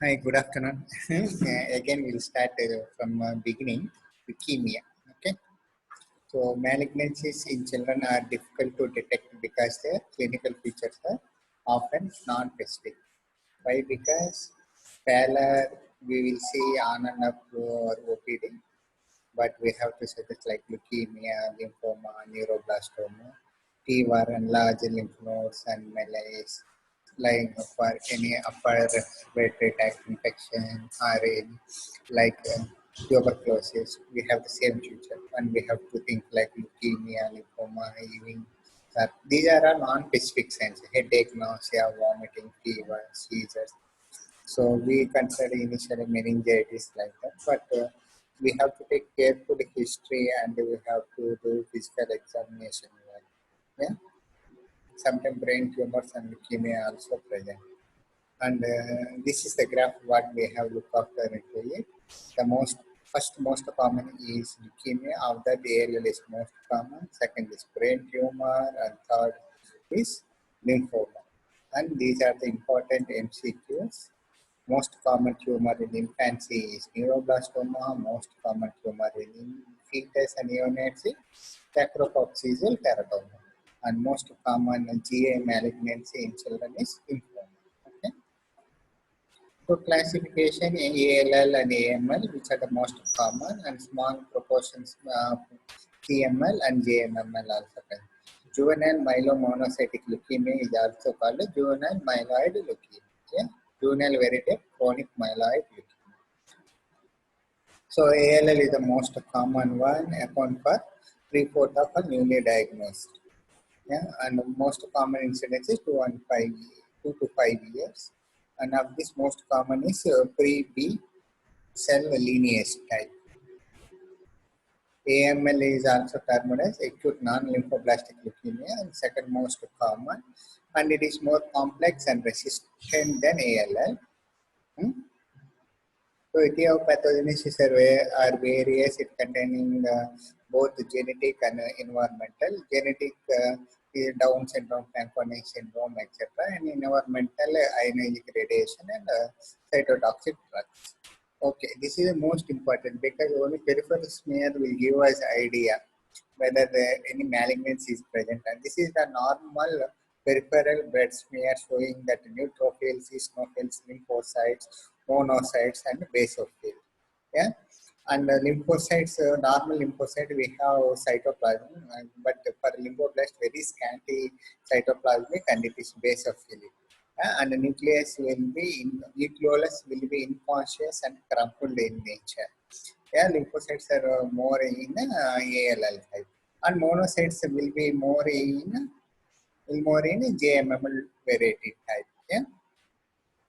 Hi, good afternoon. Again, we'll start from beginning. Leukemia. Okay. So, malignancies in children are difficult to detect because their clinical features are often non-specific. Why? Because pallor we will see on and up or OPD, but we have to suggest like leukemia, lymphoma, neuroblastoma, fever, and large lymph nodes and malaise, like for any upper respiratory tract infection or in like tuberculosis, we have the same future, and we have to think like leukemia, lymphoma, even that these are all non-specific signs: headache, nausea, vomiting, fever, seizures. So we consider initially meningitis like that, but we have to take careful history and we have to do physical examination. Yeah, sometimes brain tumors and leukemia are also present. And this is the graph what we have looked after into it. The most common is leukemia. Of that, ALL is most common. Second is brain tumor, and third is lymphoma. And these are the important MCQs. Most common tumor in infancy is neuroblastoma. Most common tumor in fetus and neonates is sacropopsygeal teratoma. And most common GA malignancy in children is lymphoma. Okay. So classification in ALL and AML, which are the most common, and small proportions of CML and JMML also present. Juvenile myelomonocytic leukemia is also called juvenile myeloid leukemia. Okay? Juvenile veritative chronic myeloid leukemia. So ALL is the most common one, account for 3/4 of a newly diagnosed. Yeah, and the most common incidence is 2 to 5 years. And of this, most common is pre-B cell lineage type. AML is also termed as acute non-lymphoblastic leukemia, and second most common, and it is more complex and resistant than ALL. Hmm? So etiopathogenesis are various, it containing both genetic and environmental. Genetic is Down syndrome, Fanconi syndrome, etc. And environmental ionizing radiation and cytotoxic drugs. Okay, this is the most important because only peripheral smear will give us idea whether any malignancy is present. And this is the normal peripheral blood smear showing that neutrophils, eosinophils, lymphocytes, monocytes, and basophils. Yeah, and lymphocytes, normal lymphocyte we have cytoplasm, but for lymphoblast very scanty cytoplasmic and it is basophilic. And the nucleus will be nucleolus will be inconscious and crumpled in nature. Yeah, lymphocytes are more in ALL type, and monocytes will more in JMML variety type. Yeah.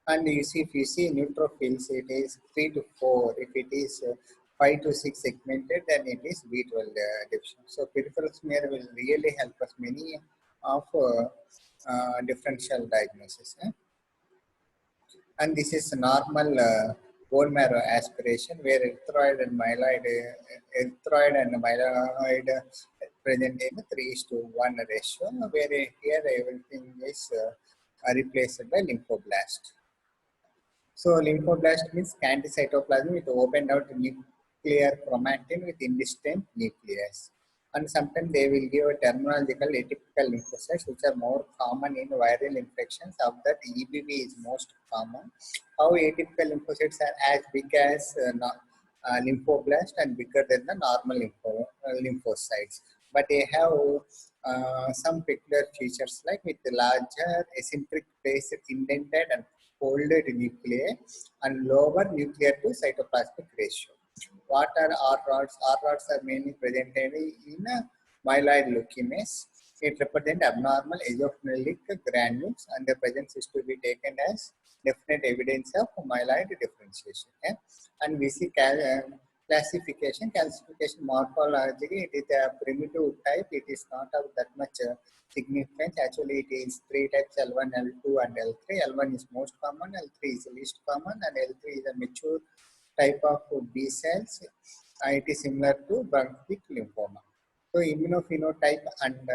And you see, if you see neutrophils, it is 3 to 4. If it is 5 to 6 segmented, then it is B12 deficient. So peripheral smear will really help us many of differential diagnosis. And this is normal bone marrow aspiration where erythroid and myeloid present in 3:1 ratio, where here everything is replaced by lymphoblast. So lymphoblast means scanty cytoplasm with opened out nuclear chromatin with indistinct nucleus. And sometimes they will give a terminological atypical lymphocytes, which are more common in viral infections. Of that, EBV is most common. How atypical lymphocytes are as big as lymphoblast and bigger than the normal lymphocytes. But they have some peculiar features like with the larger eccentric base indented and folded nuclei and lower nuclear to cytoplasmic ratio. What are R rods? R rods are mainly presented in myeloid leukemias. It represents abnormal eosinophilic granules, and the presence is to be taken as definite evidence of myeloid differentiation. Okay? And we see classification morphology. It is a primitive type. It is not of that much significance. Actually, it is 3 types: L1, L2, and L3. L1 is most common, L3 is least common, and L3 is a mature type of B cells. It is similar to bronchitic lymphoma. So immunophenotype and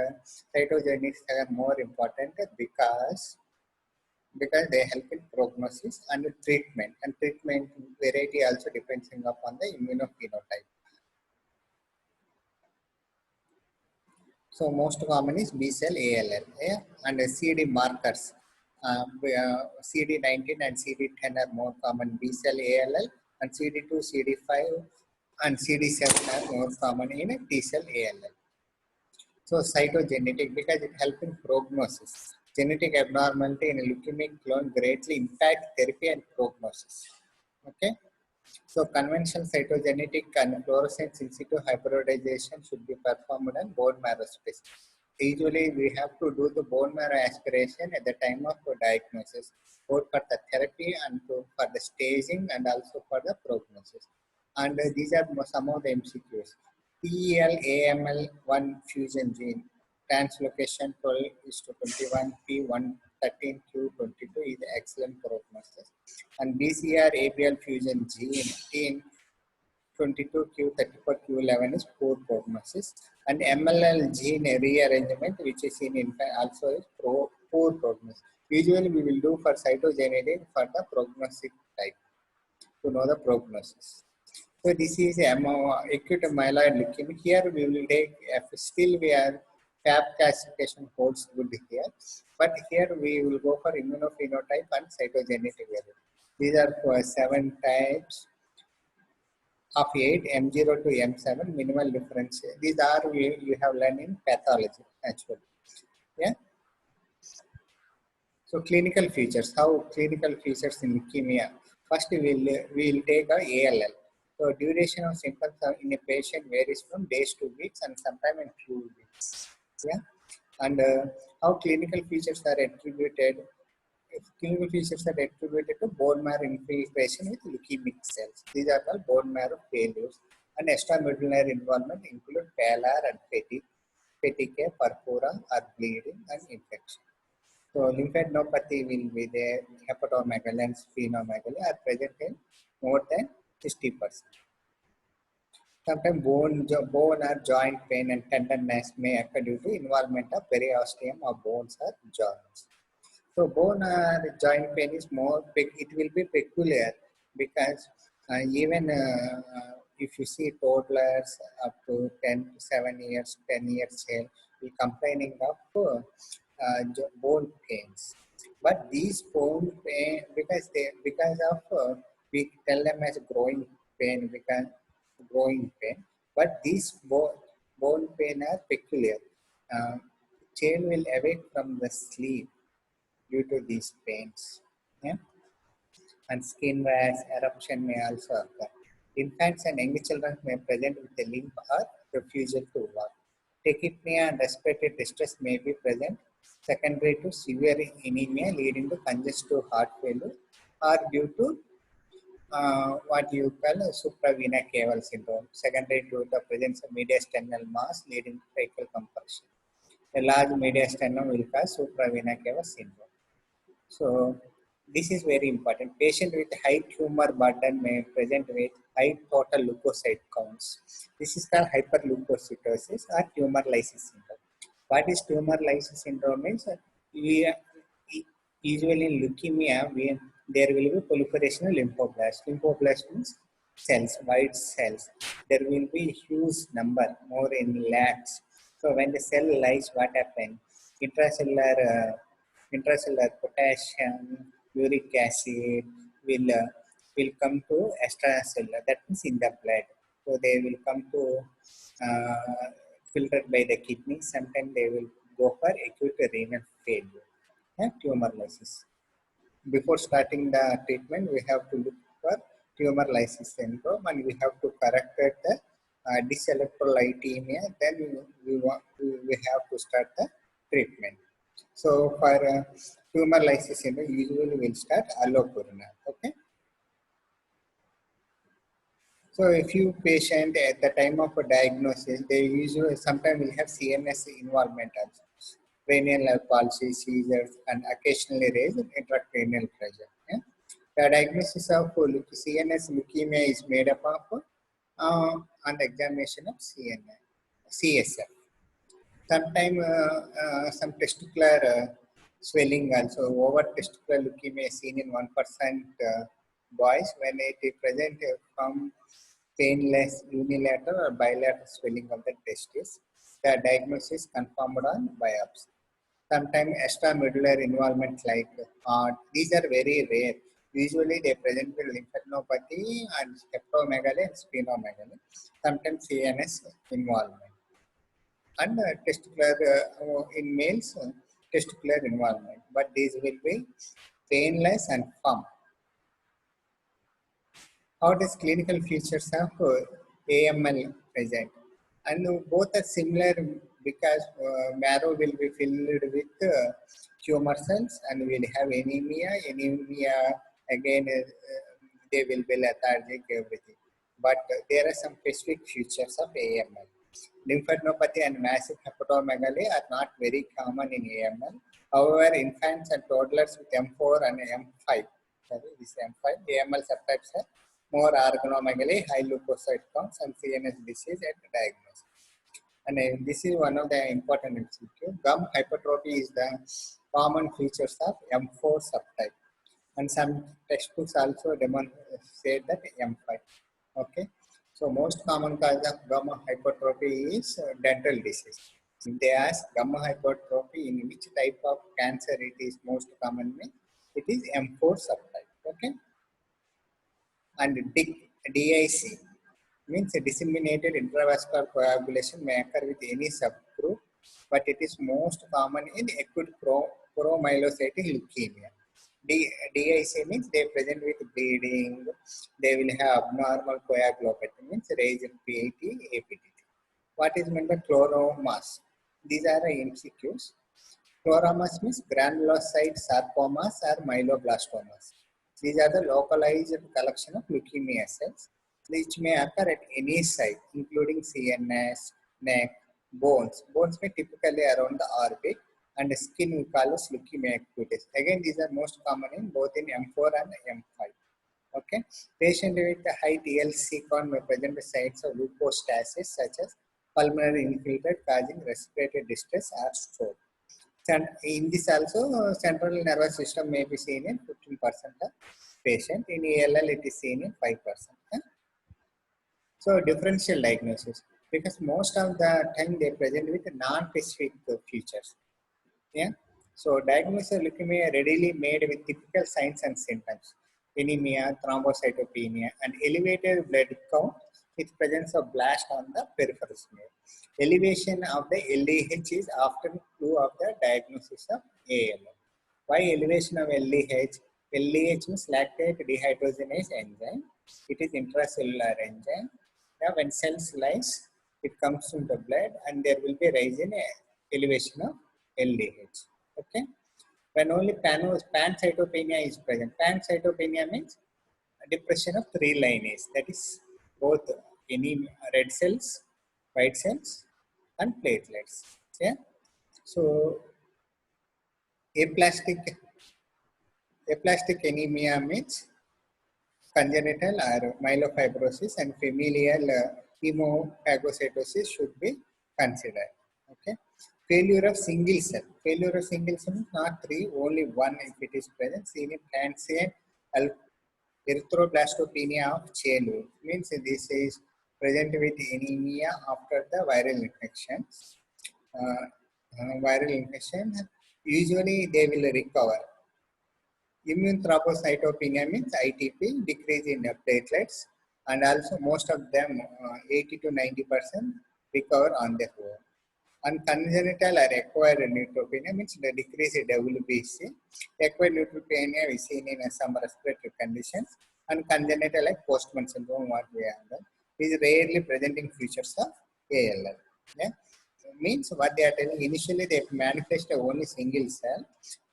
cytogenetics are more important because because they help in prognosis and treatment. And treatment variety also depending upon the immunophenotype. So most common is B cell ALL, yeah? And CD markers. CD19 and CD10 are more common B cell ALL, and CD2, CD5, and CD7 are more common in a T cell ALL. So cytogenetic, because it helps in prognosis. Genetic abnormality in a leukemic clone greatly impact therapy and prognosis. Okay. So conventional cytogenetic and fluorescence in situ hybridization should be performed on bone marrow specimen. Usually we have to do the bone marrow aspiration at the time of diagnosis, both for the therapy and for the staging and also for the prognosis. And these are some of the MCQs. PEL-AML1 fusion gene, translocation 12 is to 21, P113Q22 is excellent prognosis. And BCR-ABL fusion gene, 22Q34Q11 is poor prognosis, and MLL gene rearrangement, which is seen in also is poor prognosis. Usually we will do for cytogenetic for the prognostic type to know the prognosis. So this is acute myeloid leukemia. Here we will take, still we are FAB classification holds good here, but here we will go for immunophenotype and cytogenetic variant. These are for 7 types of 8, M0 to M7, minimal difference. These are you have learned in pathology actually. Yeah. So clinical features, how clinical features in leukemia. First we will take a ALL. So duration of symptoms in a patient varies from days to weeks and sometimes in few weeks. Yeah. And how clinical features are attributed. Clinical features are attributed to bone marrow infiltration with leukemic cells. These are called bone marrow failures. And extramedullary involvement include pallor and fatigue, purpura, or bleeding and infection. So lymphadenopathy will be there, hepatomegaly and splenomegaly are present in more than 60%. Sometimes bone or joint pain and tenderness may occur due to involvement of periosteum of bones or joints. So bone or joint pain is more, it will be peculiar because even if you see toddlers up to 10 to 7 years, 10 years old, will complaining of bone pains. But these bone pain, because of we tell them as growing pain, because growing pain, but these bone pain are peculiar. Uh, Child will awake from the sleep due to these pains. Yeah? And skin rash, eruption may also occur. Infants and young children may present with a limp or refusal to walk. Tachypnea and respiratory distress may be present, secondary to severe anemia leading to congestive heart failure, or due to what you call supravena caval syndrome, secondary to the presence of mediastinal mass leading to tracheal compression. A large mediastinum will cause supravena cava syndrome. So this is very important. Patient with high tumor burden may present with high total leukocyte counts. This is called hyperleukocytosis or tumor lysis syndrome. What is tumor lysis syndrome means? Usually in leukemia, there will be proliferation of lymphoblasts. Lymphoblasts means cells, white cells. There will be huge number, more in lakhs. So when the cell lies, what happens? Intracellular potassium, uric acid will come to extracellular. That means in the blood. So they will come to filtered by the kidney. Sometimes they will go for acute renal failure. Tumor lysis. Before starting the treatment, we have to look for tumor lysis syndrome and we have to correct the dyselectrolytemia. Then we have to start the treatment. So for tumor lysis syndrome, usually we'll start allopurinol. Okay. So a few patient at the time of a diagnosis, they usually sometimes will have CNS involvement also. Cranial palsy, seizures, and occasionally raise intracranial pressure. Yeah? The diagnosis of CNS leukemia is made up of on the examination of CSF. Sometimes some testicular swelling also. Over testicular leukemia is seen in 1% boys when it is present from painless unilateral or bilateral swelling of the testis. The diagnosis confirmed on biopsy. Sometimes extramedullary involvement like heart, these are very rare. Usually they present with lymphadenopathy and hepatomegaly and splenomegaly. Sometimes CNS involvement. And testicular, in males, testicular involvement. But these will be painless and firm. How does clinical features of AML present? And both are similar because marrow will be filled with tumor cells and will have anemia. Anemia again, they will be lethargic, everything. But there are some specific features of AML. Lymphadenopathy and massive hepatomegaly are not very common in AML. However, infants and toddlers with M4 and M5, sorry, this M5, AML subtypes have more organomegaly, high leukocyte counts, and CNS disease at diagnosis. And this is one of the important MCQ. Gum hypertrophy is the common features of M4 subtype. And some textbooks also demonstrate that M5. Okay. So most common cause of gamma hypertrophy is dental disease. If they ask gamma hypertrophy in which type of cancer it is most commonly, it is M4 subtype. Okay. And DIC means a disseminated intravascular coagulation may occur with any subgroup, but it is most common in acute promyelocytic leukemia. DIC means they present with bleeding, they will have abnormal coagulopathy, means raised PAT, APT. What is meant by chloromas? These are MCQs. Chloromas means granulocyte sarcomas or myeloblastomas. These are the localized collection of leukemia cells which may occur at any site, including CNS, neck, bones. Bones may typically around the orbit, and skin we call as leukemia acutis. Again, these are most common in both in M4 and M5. Okay, patient with high TLC count may present signs of leukostasis such as pulmonary infiltrate causing respiratory distress or stroke. And in this also, central nervous system may be seen in 15% of patient. In ALL, it is seen in 5%. So differential diagnosis, because most of the time they present with non-specific features. Yeah. So diagnosis of leukemia readily made with typical signs and symptoms: anemia, thrombocytopenia, and elevated blood count with presence of blast on the peripheral smear. Elevation of the LDH is often clue of the diagnosis of AML. Why elevation of LDH? LDH means lactate dehydrogenase enzyme. It is intracellular enzyme. Now, when cells lyse, it comes into the blood and there will be a rise in elevation of LDH. Okay. When only pancytopenia is present. Pancytopenia means depression of three lineages. That is both any red cells, white cells, and platelets. Yeah. So aplastic anemia means congenital or myelofibrosis, and familial hemophagocytosis should be considered. Okay. Failure of single cell. Failure of single cell means not three, only one if it is present. Seen in transient erythroblastopenia of childhood. Means this is present with anemia after the viral infection. Viral infection, usually they will recover. Immune thrombocytopenia means ITP, decrease in platelets, and also most of them, 80 to 90%, recover on their own. And congenital or acquired neutropenia means the decrease in WBC. Acquired neutropenia is seen in some respiratory conditions, and congenital like Postman syndrome, what we have done, is rarely presenting features of ALL. Yeah? Means what they are telling, initially they manifest only single cell.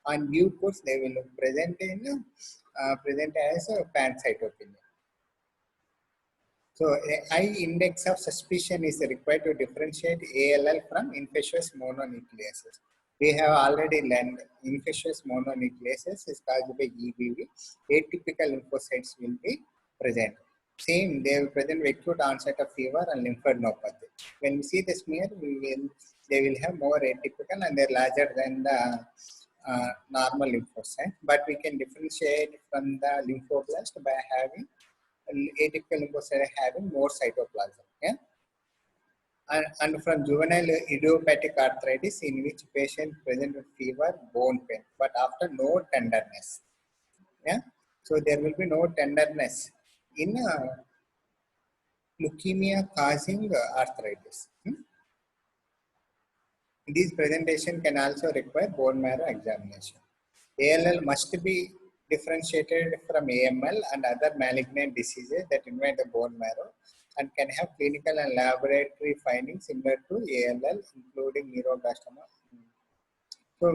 On due course, they will present as a pancytopenia. So a high index of suspicion is required to differentiate ALL from infectious mononucleases. We have already learned infectious mononucleases is caused by EBV. Atypical lymphocytes will be present. Same, they will present with acute onset of fever and lymphadenopathy. When we see the smear, they will have more atypical and they're larger than the normal lymphocyte, but we can differentiate from the lymphoblast by having atypical lymphocyte having more cytoplasm. Yeah, and from juvenile idiopathic arthritis in which patient present with fever, bone pain, but after no tenderness. Yeah, so there will be no tenderness in leukemia causing arthritis. This presentation can also require bone marrow examination. ALL must be differentiated from AML and other malignant diseases that invade the bone marrow and can have clinical and laboratory findings similar to ALL, including neuroblastoma. So,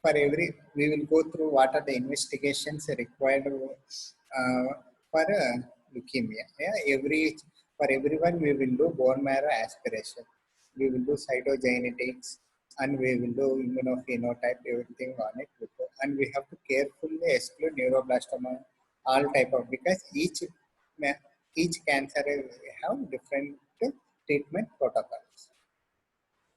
for every, we will go through what are the investigations required for leukemia. Yeah, for everyone we will do bone marrow aspiration. We will do cytogenetics and we will do immunophenotype, everything on it before. And we have to carefully exclude neuroblastoma, all type of, because each cancer have different treatment protocols.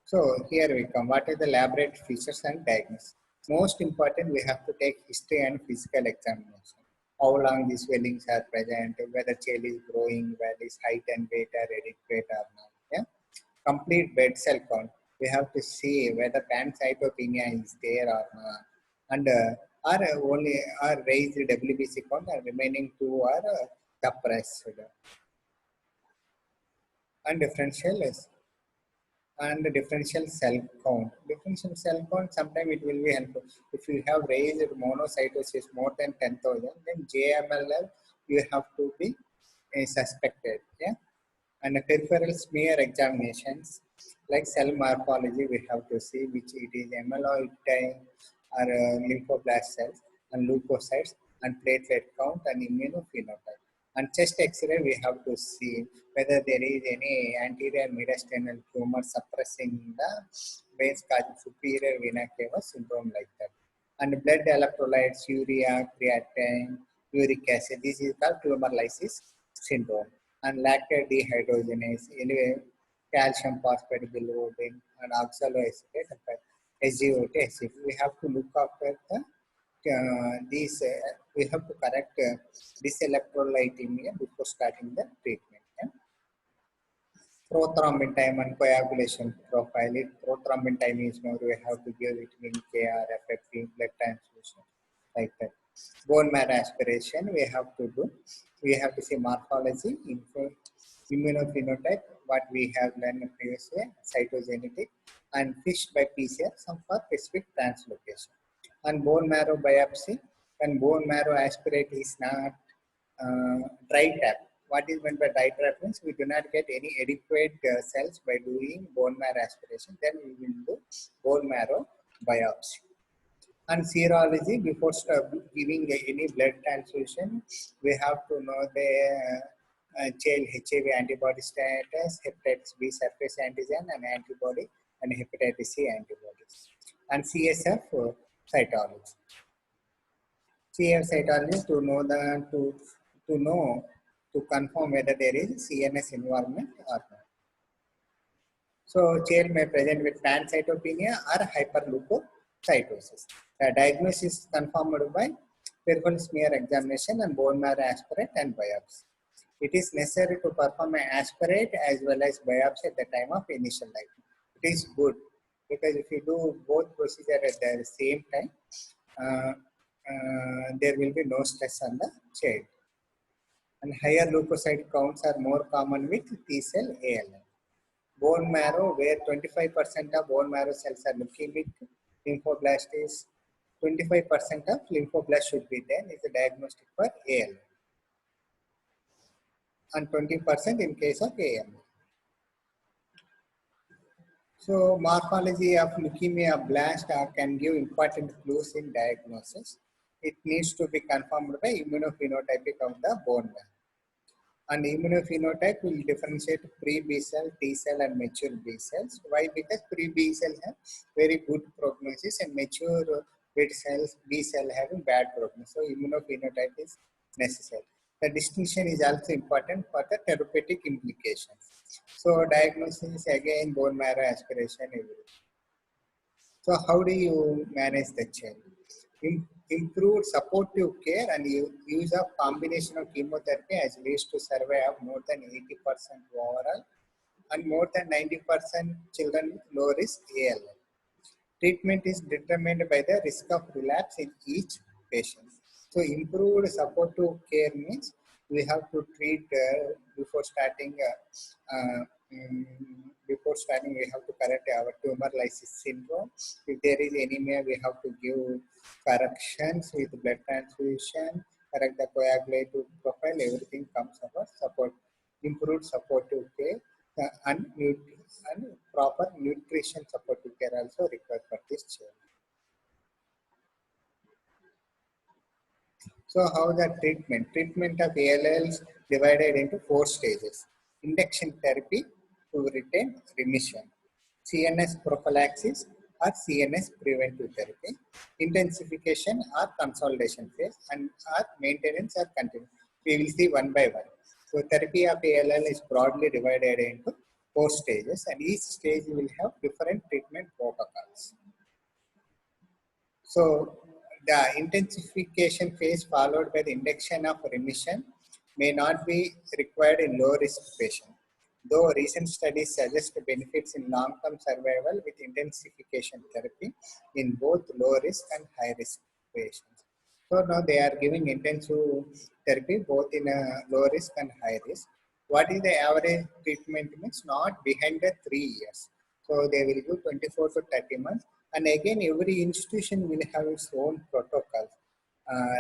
So here we come. What are the laboratory features and diagnosis? Most important, we have to take history and physical examination. How long the swellings are present, whether child is growing, whether his height and weight are adequate or not. Yeah. Complete red cell count. We have to see whether pancytopenia is there or not, and are only are raised WBC count and remaining two are suppressed. And differential is and the differential cell count. Differential cell count, sometimes it will be helpful. If you have raised monocytosis more than 10,000, then JMLL you have to be suspected. Yeah, and the peripheral smear examinations like cell morphology, we have to see which it is amyloid or lymphoblast cells and leukocytes and platelet count and immunophenotype. And chest X-ray, we have to see whether there is any anterior mediastinal tumor suppressing the veins causing superior vena cava syndrome like that. And blood electrolytes, urea, creatinine, uric acid, this is called tumor lysis syndrome. And lactate dehydrogenase, anyway, calcium phosphate bilirubin, and oxaloacetate, SGOT, SCP. We have to look after the these we have to correct this electrolytemia before starting the treatment. Yeah? Prothrombin time and coagulation profile. If prothrombin time is more, we have to give vitamin K or FFP, blood transfusion, like that. Bone marrow aspiration, we have to do. We have to see morphology, immunophenotype, what we have learned previously, cytogenetic, and FISH by PCR, some for specific translocation. And bone marrow biopsy, when bone marrow aspirate is not dry tap. What is meant by dry tap means we do not get any adequate cells by doing bone marrow aspiration, then we will do bone marrow biopsy. And serology, before giving any blood transfusion, we have to know the child HIV antibody status, hepatitis B surface antigen and antibody, and hepatitis C antibodies. And CSF cytology. CSF cytology to know to confirm whether there is CNS involvement or not. So child may present with pancytopenia or hyperleukocytosis. The diagnosis is confirmed by peripheral smear examination and bone marrow aspirate and biopsy. It is necessary to perform an aspirate as well as biopsy at the time of initial diagnosis. It is good because if you do both procedures at the same time, there will be no stress on the child. And higher leukocyte counts are more common with T-cell ALL. Bone marrow, where 25% of bone marrow cells are leukemic, lymphoblast is 25% of lymphoblast should be there, is a diagnostic for AL. And 20% in case of AML. So morphology of leukemia blast can give important clues in diagnosis. It needs to be confirmed by immunophenotypic of the bone marrow. And immunophenotype will differentiate pre-B cell, T cell and mature B cells. Why? Because pre-B cell have very good prognosis and mature B cell having bad prognosis. So immunophenotype is necessary. The distinction is also important for the therapeutic implications. So diagnosis again bone marrow aspiration. So how do you manage the child? Improve supportive care and use of combination of chemotherapy as ways to survive more than 80% overall and more than 90% children with low risk ALL. Treatment is determined by the risk of relapse in each patient. So improved supportive care means we have to treat before starting. Mm, Before starting, we have to correct our tumor lysis syndrome. If there is anemia, we have to give corrections with blood transfusion, correct the coagulative profile. Everything comes about support, improved supportive care, and proper nutrition supportive care also required for this child. So how the treatment? Treatment of ALLs divided into 4 stages. Induction therapy to retain remission. CNS prophylaxis or CNS preventive therapy. Intensification or consolidation phase and or maintenance or continuation. We will see one by one. So therapy of ALL is broadly divided into 4 stages and each stage will have different treatment protocols. So the intensification phase followed by the induction of remission may not be required in low risk patients, though recent studies suggest benefits in long-term survival with intensification therapy in both low risk and high risk patients. So now they are giving intensive therapy both in a low risk and high risk. What is the average treatment means? Not behind the 3 years. So they will give 24 to 30 months. And again, every institution will have its own protocols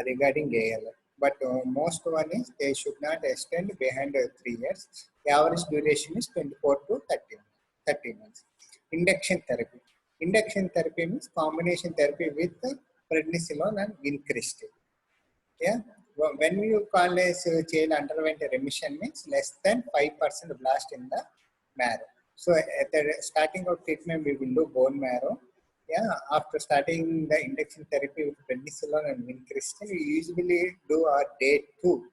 regarding ALL. But most one is they should not extend behind 3 years. The average duration is 24 to 30 months. Induction therapy. Induction therapy means combination therapy with prednisolone and vincristine. Yeah. When you call a child underwent a remission means less than 5% blast in the marrow. So at the starting of treatment, we will do bone marrow. Yeah. After starting the induction therapy with prednisolone and vincristine, we usually do our day 2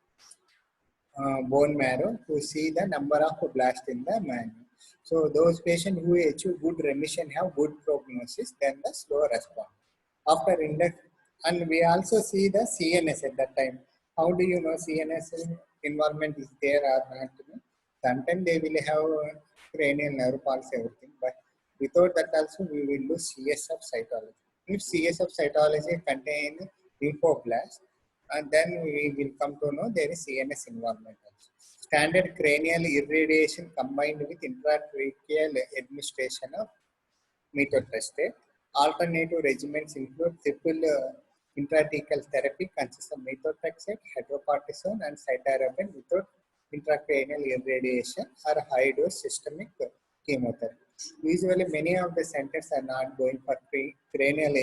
bone marrow to see the number of blast in the marrow. So those patients who achieve good remission have good prognosis, then the slow response. After induction, and we also see the CNS at that time. How do you know CNS involvement is there or not? Sometimes they will have cranial nerve pulse, everything, but without that also we will do CSF cytology. If CSF cytology contains lymphoblast, and then we will come to know there is CNS involvement also. Standard cranial irradiation combined with intratracheal administration of methotrexate. Alternative regimens include triple intrathecal therapy consists of methotrexate, hydrocortisone, and cytarabine without intracranial irradiation or high-dose systemic chemotherapy. Usually, many of the centers are not going for cranial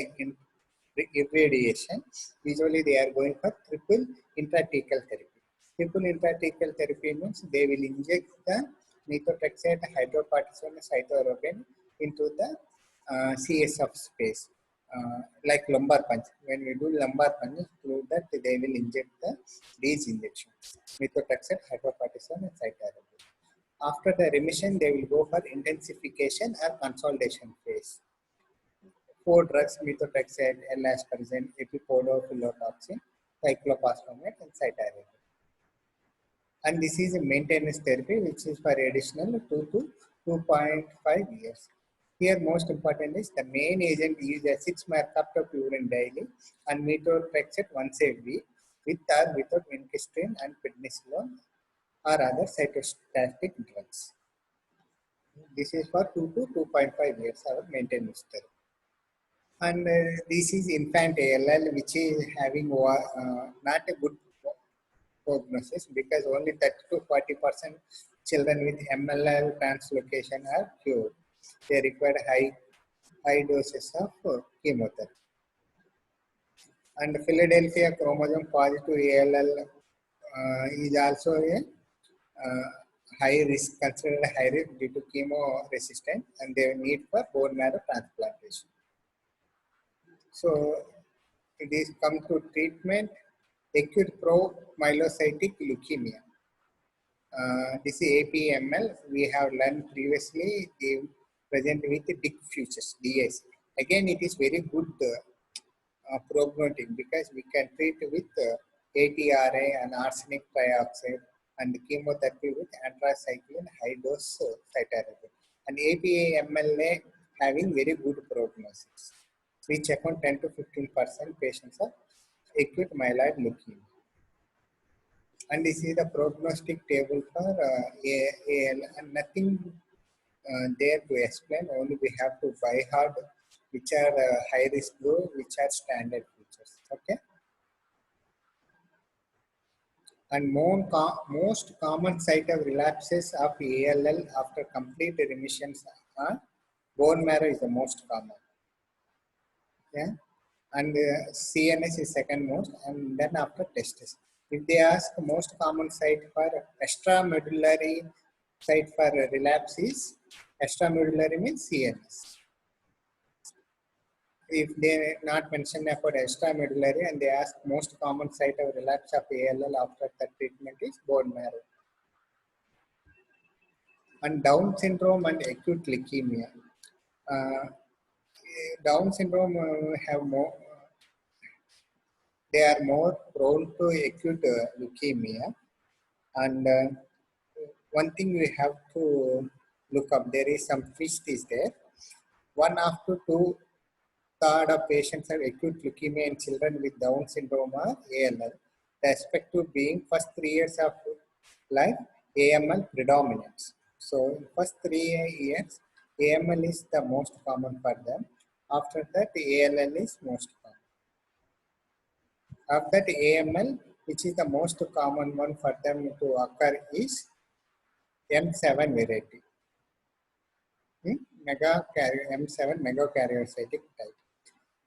irradiation. Usually, they are going for triple intrathecal therapy. Triple intrathecal therapy means they will inject the methotrexate, hydrocortisone, cytarabine into the CSF space, like lumbar punch. When we do lumbar punch, through that they will inject these injections, methotrexate, hydrocortisone, and cytarabine. After the remission, they will go for intensification or consolidation phase. 4 drugs: methotrexate, L-asparagine, epipodophyllotoxin, cyclophosphamide, and cytarabine. And this is a maintenance therapy which is for additional 2 to 2.5 years. Here most important is the main agent is a 6 cup of urine daily and methotrexate once a week with or without vincristine and prednisolone or other cytostatic drugs. This is for 2 to 2.5 years our maintenance therapy. And this is infant ALL which is having not a good prognosis because only 30 to 40% children with MLL translocation are cured. They require high doses of chemotherapy. And Philadelphia chromosome positive ALL is also a high risk, considered high risk due to chemo resistance, and they need for bone marrow transplantation. So it is come to treatment: acute promyelocytic leukemia. This is APML. We have learned previously, they present with diffuse DIC. Again, it is very good prognostic because we can treat with ATRA and arsenic trioxide and chemotherapy with anthracycline high dose cytarabine. And APA-MLA having very good prognosis, which account 10 to 15% patients of acute myeloid leukemia. And this is the prognostic table for AL, and nothing there to explain. Only we have to by heart which are high risk group, which are standard features. Okay. And most common site of relapses of ALL after complete remissions are bone marrow is the most common. Yeah, and CNS is second most, and then after testis. If they ask most common site for extramedullary site for relapse is extramedullary means CNS. If they not mention about extramedullary and they ask most common site of relapse of ALL after the treatment is bone marrow. And Down syndrome and acute leukemia. Uh, Down syndrome have more, they are more prone to acute leukemia. And one thing we have to look up, there is some twist is there. One after two third of patients have acute leukemia in children with Down syndrome or ALL. The expect to being first 3 years of life, AML predominates. So in first 3 years, AML is the most common for them. After that, ALL is most common. After that, AML, which is the most common one for them to occur, is M7 variety. M7 megakaryocytic type.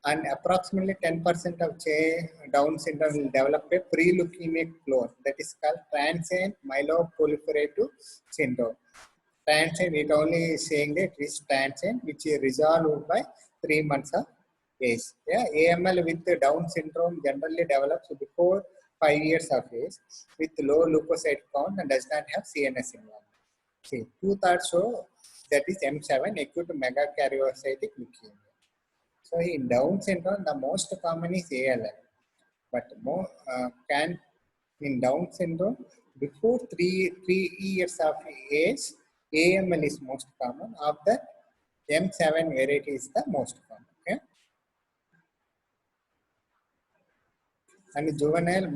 And approximately 10% of Down syndrome will develop a pre-leukemic clone that is called transient myeloproliferative syndrome. Transient, it only is saying that it is transient, which is resolved by 3 months of age. Yeah, AML with the Down syndrome generally develops before 5 years of age with low leukocyte count and does not have CNS involvement. See, two-thirds show that is M7 acute megakaryocytic leukemia. So in Down syndrome, the most common is ALL, but more can in Down syndrome before three years of age, AML is most common. Of that, M7 variety is the most common. Okay? And juvenile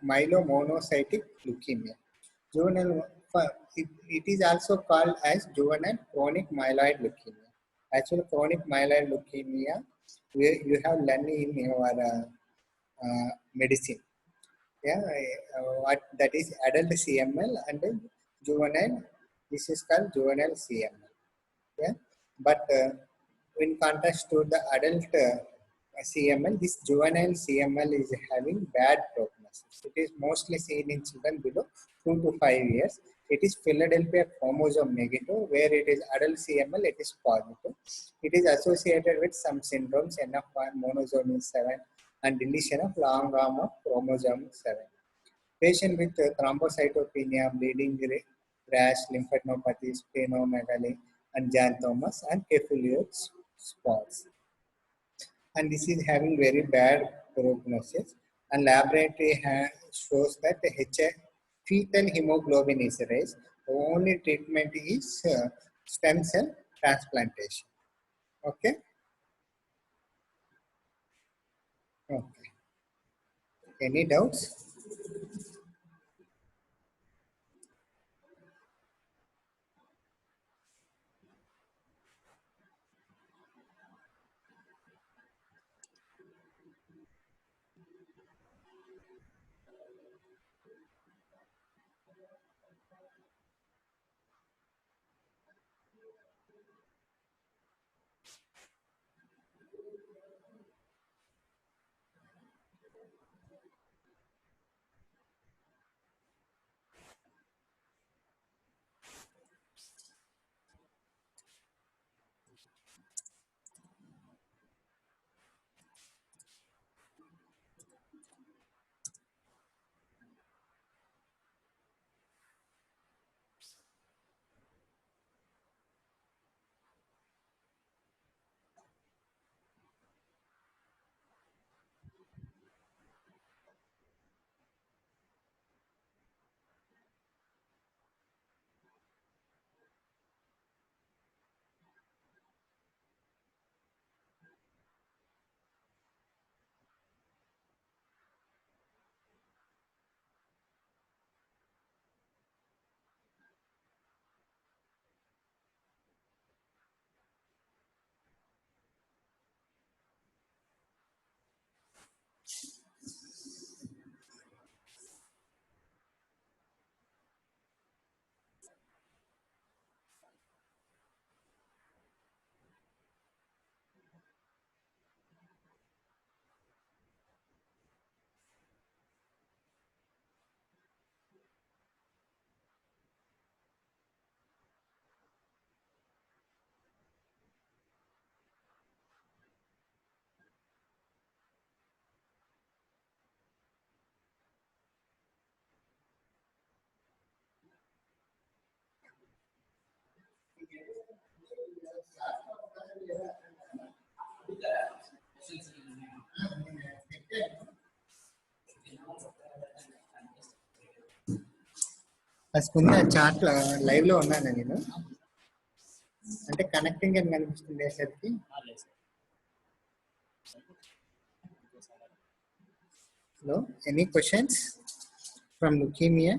myelomonocytic leukemia. Juvenile, it is also called as juvenile chronic myeloid leukemia. Actually, chronic myeloid leukemia, you have learned in your medicine. Yeah, what that is adult CML and juvenile. This is called juvenile CML. Yeah, but in contrast to the adult CML, this juvenile CML is having bad prognosis. It is mostly seen in children below 2 to 5 years. It is Philadelphia chromosome negative, where it is adult CML, it is positive. It is associated with some syndromes, NF1, monosomy 7, and deletion of long arm of chromosome 7. Patient with thrombocytopenia, bleeding rash, lymphadenopathy, splenomegaly, and xanthomas, and Kefauver spots. And this is having very bad prognosis. And laboratory shows that the fetal hemoglobin is raised. The only treatment is stem cell transplantation. Okay. Okay. Any doubts? ముందు chat live లో ఉన్నాను నేను, అంటే connecting అని కనిపిస్తుంది అసలుకి. Hello, any questions from leukaemia?